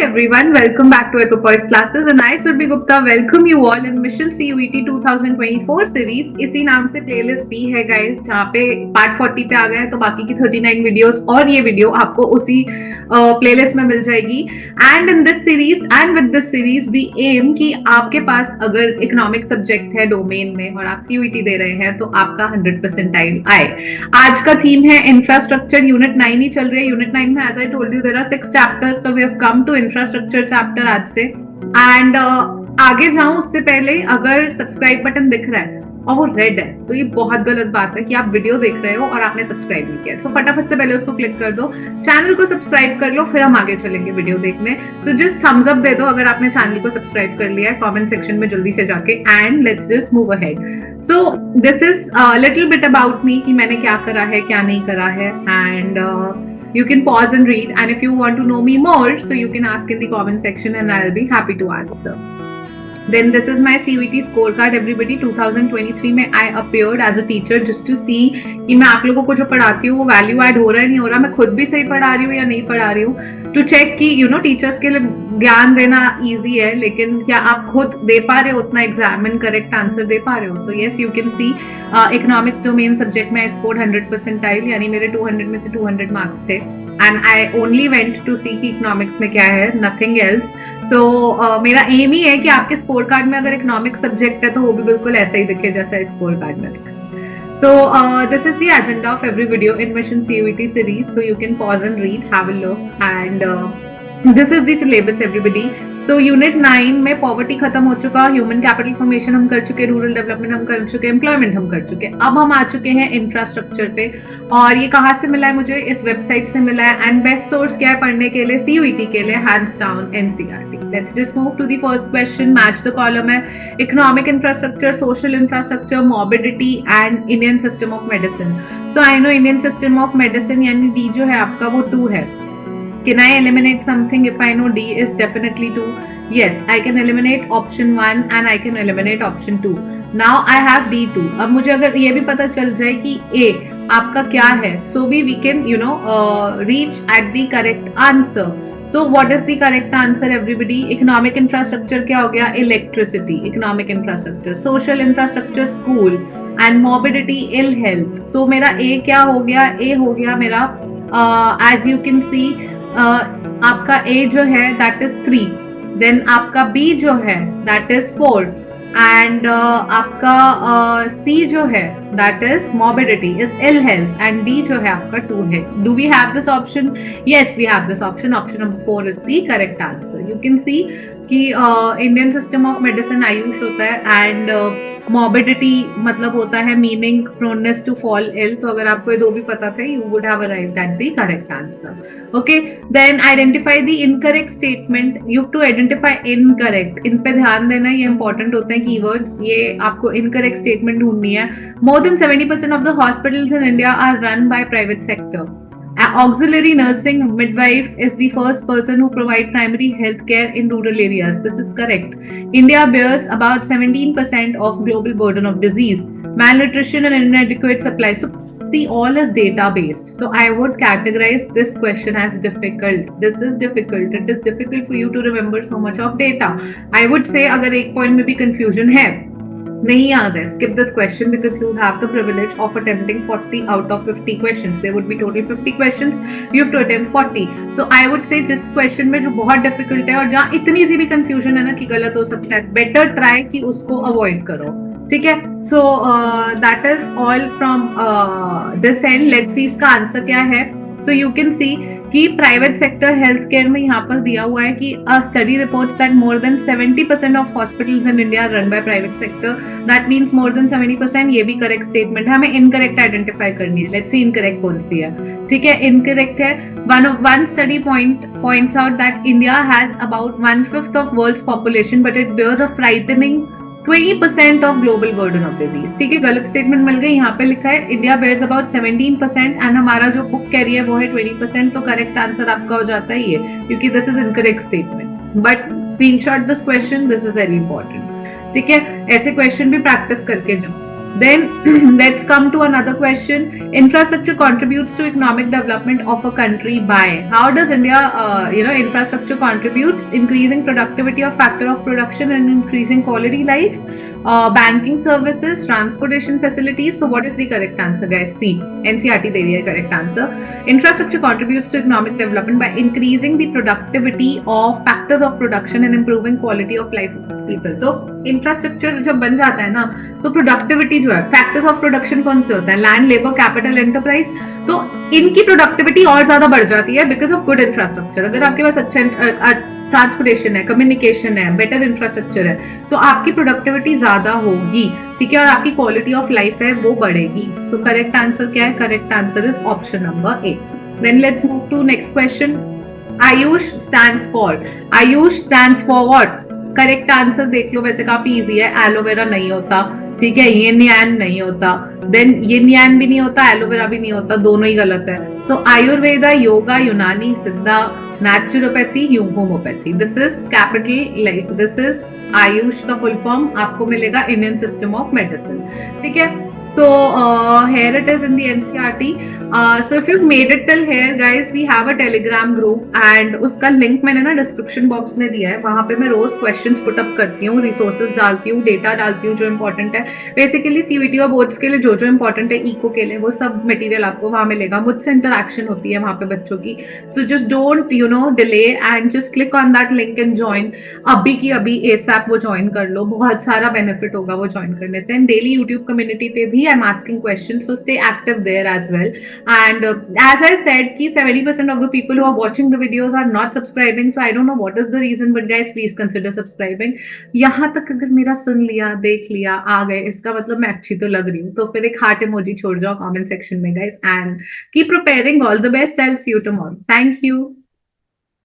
everyone, welcome back to Ecopoise Classes and I Surbhi Gupta welcome you all in Mission CUET 2024 series। इसी नाम से playlist भी है guys, जहाँ पे पार्ट 40 पे आ गए हैं तो बाकी की 39 वीडियोस और ये वीडियो आपको उसी प्लेलिस्ट में मिल जाएगी। And in this series and with this series we aim कि आपके पास अगर इकोनॉमिक सब्जेक्ट है डोमेन में और आप CUET दे रहे हैं तो आपका 100 परसेंटाइल आए। आज का थीम है इंफ्रास्ट्रक्चर, यूनिट 9 ही चल रही है। यूनिट 9 में as I told you there are 6 chapters, so we have come to infrastructure chapter आज से। एंड आगे जाऊं उससे पहले अगर सब्सक्राइब बटन दिख रहा है और वो रेड है तो ये बहुत गलत बात है कि आप वीडियो देख रहे हो और आपने सब्सक्राइब नहीं किया। सो फटाफट से पहले उसको क्लिक कर दो, चैनल को सब्सक्राइब कर लो, फिर हम आगे चलेंगे वीडियो देखने। सो जस्ट थम्स अप दे दो अगर आपने चैनल को सब्सक्राइब कर लिया है कमेंट सेक्शन में जल्दी से जाके, and let's just move ahead. So this is little bit about me कि मैंने क्या करा है क्या नहीं करा है, and you can pause and read, and if you want to know me more so you can ask in the comment section and I'll be happy to answer. Then this is my CUET scorecard everybody। 2023 में I appeared as a teacher just to see कि मैं आप लोगों को जो पढ़ाती हूँ वो वैल्यू ऐड हो रहा है नहीं हो रहा, मैं खुद भी सही पढ़ा रही हूँ या नहीं पढ़ा रही हूँ, टू चेक कि यू नो टीचर्स के लिए ज्ञान देना इजी है लेकिन क्या आप खुद दे पा रहे हो उतना एग्जामिन करेक्ट आंसर दे पा रहे हो। So yes you can see economics domain subject में आई स्कोर्ड 100 परसेंटाइल, यानी मेरे 200 में से 200 मार्क्स थे and I only went to see कि इकोनॉमिक्स में क्या है, नथिंग एल्स। सो मेरा एम ही है कि आपके स्कोर कार्ड में अगर इकोनॉमिक्स सब्जेक्ट है तो वो भी बिल्कुल ऐसा ही दिखे जैसा इस स्कोर कार्ड में दिखा। So this is the agenda of every video in Mission CUET series, so you can pause and read, have a look, and this is the syllabus everybody। So unit 9 में poverty खत्म हो चुका, human capital formation हम कर चुके, rural development हम कर चुके, एम्प्लॉयमेंट हम कर चुके, अब हम आ चुके हैं इंफ्रास्ट्रक्चर पे। और ये कहाँ से मिला है मुझे, इस वेबसाइट से मिला है, एंड बेस्ट सोर्स क्या है पढ़ने के लिए CUET के लिए, hands down NCERT। Let's just move to the first question. Match the column है economic infrastructure, social infrastructure, morbidity and Indian system of medicine. So I know Indian system of medicine यानी D जो है आपका वो 2 है। Can I eliminate something if I know D is definitely 2? Yes, I can eliminate option 1 and I can eliminate option 2. Now I have D2. अब मुझे अगर ये भी पता चल जाए कि A आपका क्या है, so we can reach at the correct answer. So what is the correct answer everybody? Economic infrastructure क्या हो गया? Electricity, economic infrastructure, social infrastructure, school, and morbidity, ill health. So मेरा A क्या हो गया? A हो गया मेरा as you can see आपका A जो है that is 3, then आपका B जो है that is 4, and आपका C जो है that is morbidity is ill health, and D जो है आपका 2 है। Do we have this option? Yes, we have this option. Option number 4 is the correct answer. You can see कि Indian system of medicine Ayush होता है, and morbidity मतलब होता है meaning proneness to fall ill. तो अगर आपको ये दो भी पता थे you would have arrived at the correct answer. Okay, then identify the incorrect statement. You have to identify incorrect, इन पे ध्यान देना, ये इंपॉर्टेंट होते हैं कीवर्ड्स। ये आपको इनकरेक्ट स्टेटमेंट ढूंढनी है। More than 70% of the hospitals in India are run by private sector. Auxiliary nursing midwife is the first person who provide primary health care in rural areas. This is correct. India bears about 17% of global burden of disease, malnutrition and inadequate supply. So see, all is data based. So I would categorize this question as difficult. This is difficult. It is difficult for you to remember so much of data. I would say अगर एक point में भी confusion है, नहीं याद है, skip this question because you have the privilege of attempting 40 out of 50 questions. There would be total 50 questions. You have to attempt 40. So I would say जिस question में जो बहुत difficult है और जहाँ इतनी सी भी confusion है ना कि गलत हो सकता है, better try कि उसको avoid करो, ठीक है। So that is all from this end. Let's see इसका आंसर क्या है। So you can see कि प्राइवेट सेक्टर हेल्थ केयर में यहाँ पर दिया हुआ है कि a study reports that more than 70% of hospitals in India are run by private sector. That means more than 70%, ये भी करेक्ट स्टेटमेंट है। हमें इनकरेक्ट आइडेंटिफाई करनी है। लेट्स सी इनकरेक्ट कौन सी है, ठीक है। इनकरेक्ट है one study points out that India has about 1/5 of world's population but it bears a frightening 20% of global burden of disease. ठीक है, गलत स्टेटमेंट मिल गई। यहाँ पे लिखा है इंडिया बेयर्स अबाउट 17% एंड हमारा जो बुक कह रही है वो है 20%। तो करेक्ट आंसर आपका हो जाता है ये, क्योंकि this is incorrect statement. But screenshot this question, this is very important, ठीक है। ऐसे क्वेश्चन भी प्रैक्टिस करके जाओ। Then let's come to another question. Infrastructure contributes to economic development of a country by how does India, infrastructure contributes increasing productivity of factor of production and increasing quality life. Banking services, transportation facilities. So what is the correct answer, guys? C. NCRT दे रही है correct answer. Infrastructure contributes to economic development by increasing the productivity of factors of production and improving quality of life of people. तो infrastructure जब बन जाता है ना, तो productivity जो है, फैक्टर्स ऑफ प्रोडक्शन कौन से होते हैं? Land, labour, capital, enterprise. तो इनकी प्रोडक्टिविटी और ज्यादा बढ़ जाती है बिकॉज ऑफ गुड इंफ्रास्ट्रक्चर. अगर आपके पास अच्छा ट्रांसपोर्टेशन है, कम्युनिकेशन है, बेटर इंफ्रास्ट्रक्चर है, तो आपकी प्रोडक्टिविटी ज्यादा होगी. ठीक है, और आपकी क्वालिटी ऑफ लाइफ है वो बढ़ेगी. सो करेक्ट आंसर क्या है? Correct answer is option number A. Then let's move to next question. AYUSH stands for. AYUSH stands for what? Correct answer देख लो, वैसे काफी इजी है. एलोवेरा नहीं होता. ठीक है, यिन यान नहीं होता. देन यिन यान भी नहीं होता, एलोवेरा भी नहीं होता, दोनों ही गलत है. सो आयुर्वेदा, योगा, यूनानी, सिद्धा, naturopathy, homeopathy. This is capital, like this is Ayush का फुल फॉर्म आपको मिलेगा इंडियन सिस्टम ऑफ मेडिसिन. ठीक है. So here it is in the NCRT. So if you've made it till here, guys, we have a Telegram group and उसका link मैंने ना description box में दिया है. वहां पे मैं रोज क्वेश्चंस पुट अप करती हूँ, रिसोर्सेज डालती हूँ, डेटा डालती हूँ जो इंपॉर्टेंट है. बेसिकली सीयूईटी और बोर्ड्स के लिए जो जो इंपॉर्टेंट है, इको के लिए, वो सब मटेरियल आपको वहां मिलेगा. मुझसे इंटरेक्शन होती है वहां पे बच्चों की. So just don't delay and just click on that link and join. अभी की अभी एसएप वो ज्वाइन कर लो, बहुत सारा बेनिफिट होगा वो ज्वाइन करने से. एंड डेली यूट्यूब कम्युनिटी पे भी I'm asking questions, so stay active there as well. And as I said, ki 70% of the people who are watching the videos are not subscribing, so I don't know what is the reason, but guys, please consider subscribing. यहाँ तक अगर मेरा सुन लिया, देख लिया, आ गए, इसका मतलब मैं अच्छी तो लग रही हूँ. तो फिर एक हार्ट इमोजी छोड़ जाओ कमेंट सेक्शन में, guys, and keep preparing. All the best. I'll see you tomorrow. Thank you.